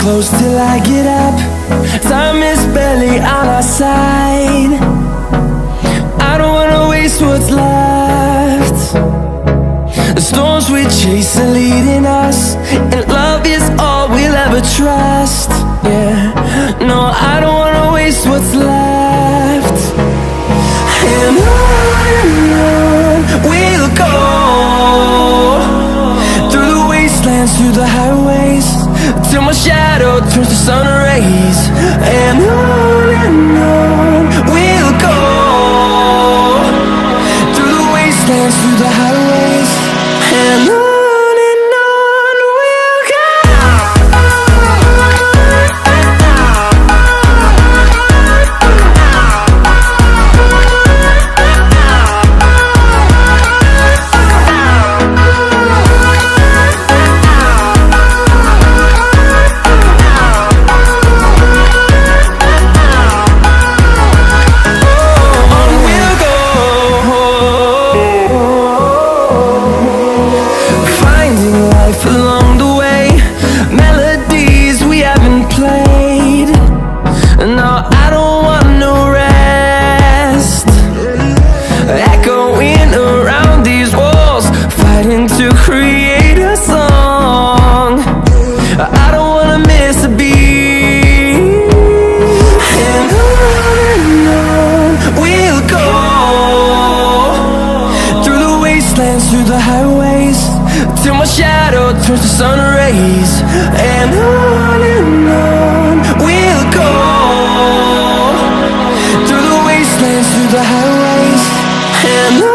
close till I get up. Time is barely on our side. I don't wanna waste what's left. The storms we chase are leading us, and love is all we'll ever trust. Yeah, no, I don't wanna waste what's left. And on we'll go, through the wastelands, through the highways, till my shadow turns to sun rays. And on we'll go, through the wastelands, through the highways, and on. Through the highways, till my shadow turns to sun rays. And on we'll go, through the wastelands, through the highways, and on.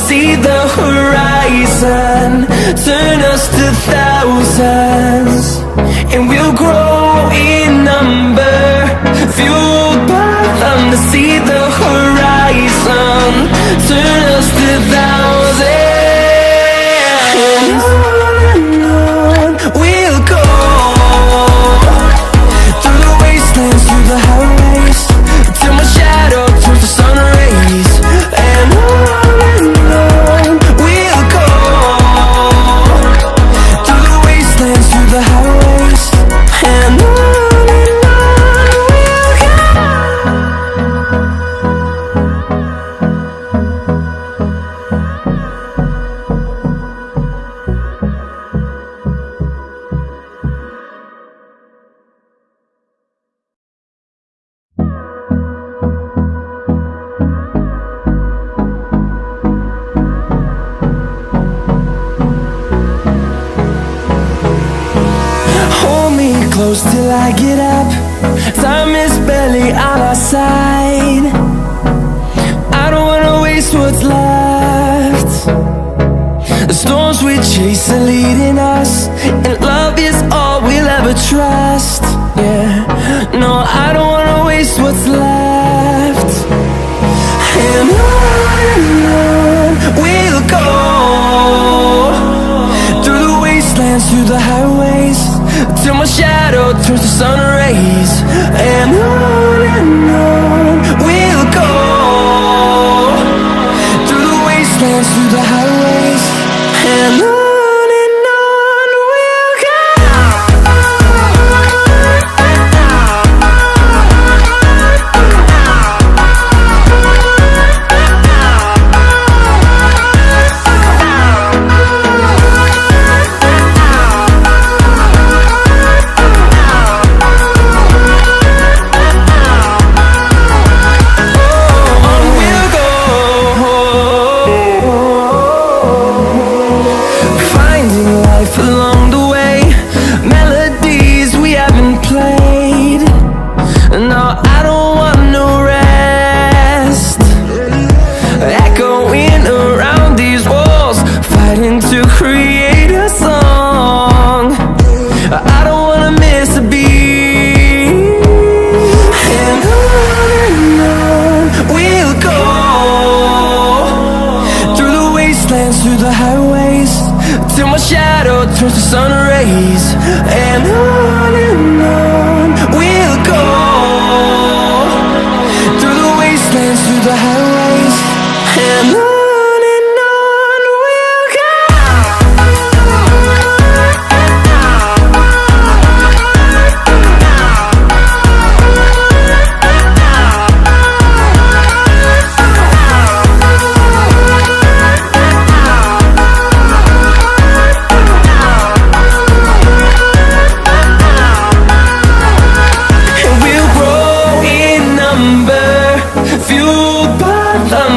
See the horizon, turn us to thousands, and we'll grow in number, fueled by them to see the horizon, turn us to thousands. And on we'll go, through the wastelands, through the highways, till my shadow turns to sun rays. And on close till I get up. Time is barely on our side. I don't wanna waste what's left. The storms we chase are leading us, and love is all we'll ever trust. Yeah, no, I don't wanna waste what's left. And on we'll go, through the wastelands, through the highways, till my shadow turns to sun rays. And on we'll go, through the wastelands, through the highways, and on. turns to sun rays, and on we'll go, through the wastelands, through the highways, and on we'll go.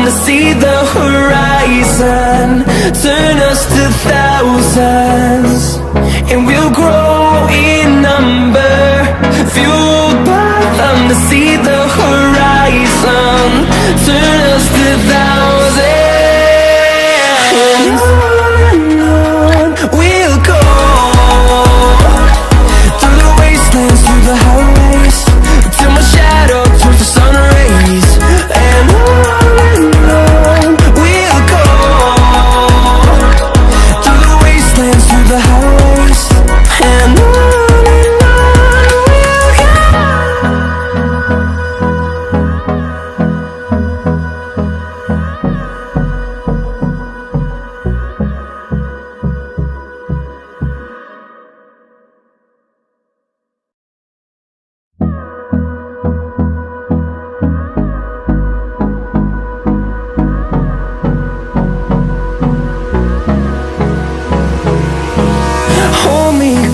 To see the horizon, turn us to thousands, and we'll grow in number, fueled by them. To see the horizon, turn us to thousands, and on we'll go, through the wastelands, through the highways, till my shadow turns to sun rays, and on we'll go, through the wastelands, through the highways, and on we'll go.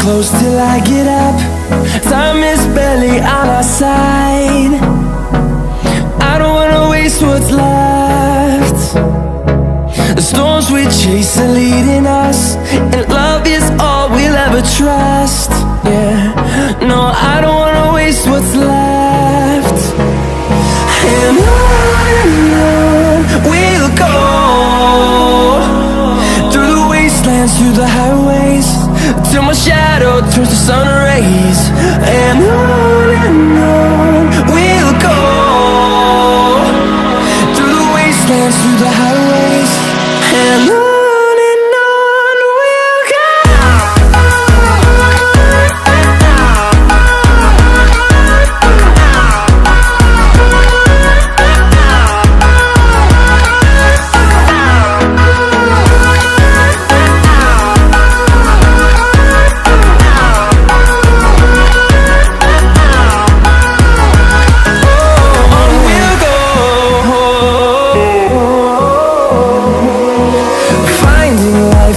Close till I get up, time is barely on our side. I don't wanna waste what's left. The storms we chase are leading us, and love is all we'll ever trust. Yeah, no, I don't wanna waste what's left. And on we'll go, through the wastelands, through the highways, till my shadow turns to sun rays, and on we'll go, through the wastelands, through the highways, and on we'll go.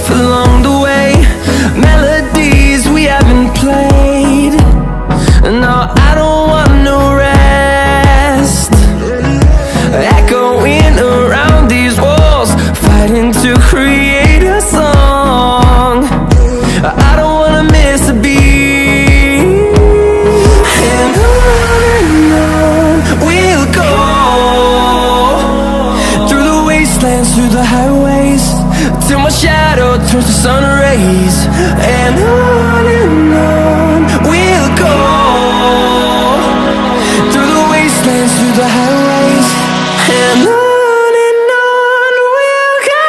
Along the way, melodies we haven't played. No, I don't want no rest, echoing around these walls, fighting to create a song. I don't wanna miss a beat, and on we'll go, through the wastelands, through the highways, till my shadow turns to sun rays, and on we'll go, through the wastelands, through the highways, and on we'll go.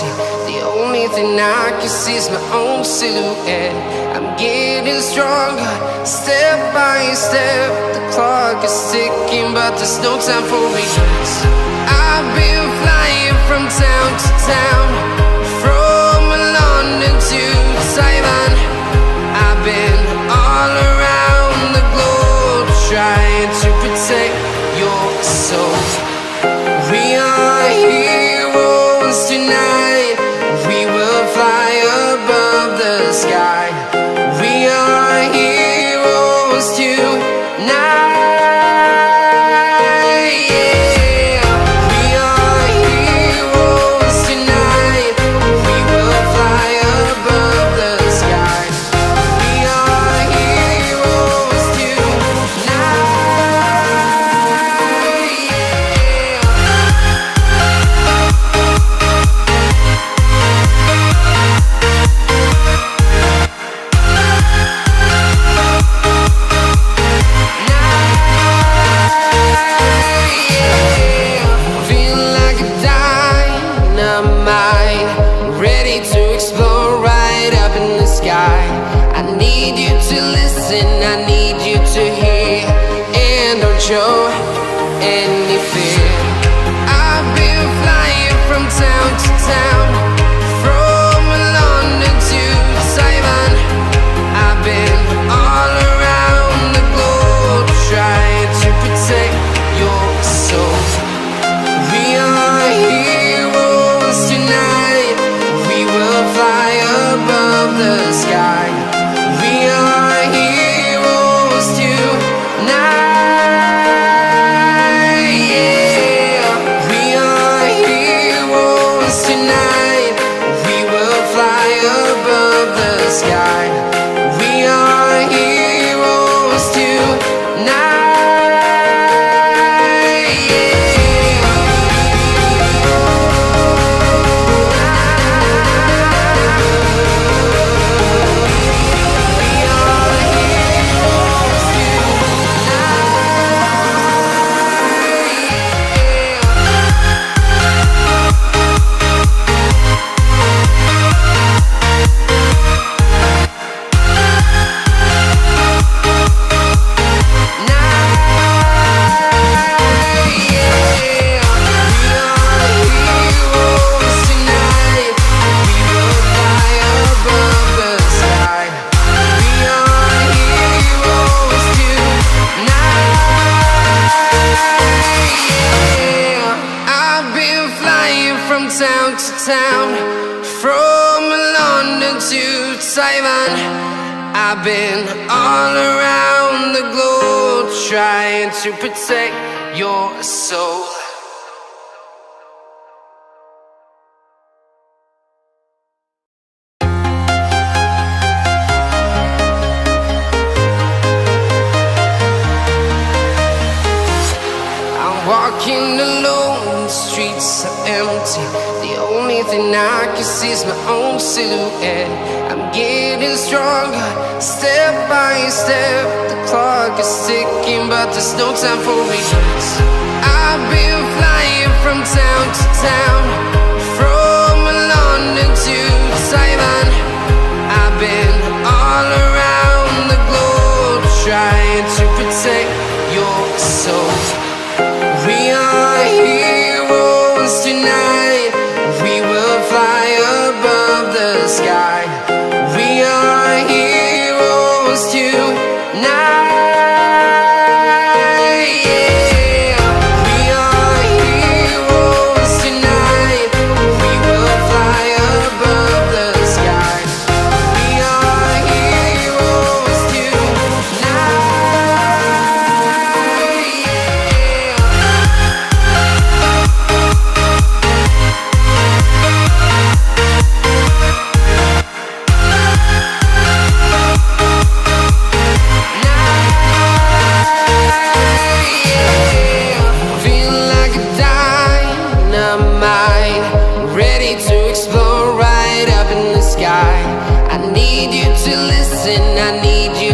empty. The only thing I can see is my own silhouette. I'm getting stronger, step by step. The clock is ticking, but there's no time for regrets. I've been flying from town to town, from London to Taiwan. I've been all around the globe, trying to protect your soul. We are heroes tonight. We will fly above the sky. We are heroes tonight. Show any fear. I've been flying from town to town, from London to Taiwan. I've been all around the globe, trying to protect your soul. We are heroes tonight. We will fly above the sky. We are heroes tonight. I've been all around the globe, trying to protect your soul. I'm walking alone, the streets are empty. The only thing I can see is my own silhouette. I'm getting stronger, step by step. The clock is ticking, but there's no time for regrets. I've been flying from town to town, from London to Taiwan. I've been all around the globe, trying to protect your soul. We are heroes tonight. We will fly above the sky. We are heroes tonight. We are heroes tonight. We will fly above the sky. We are heroes I need you to listen, I need you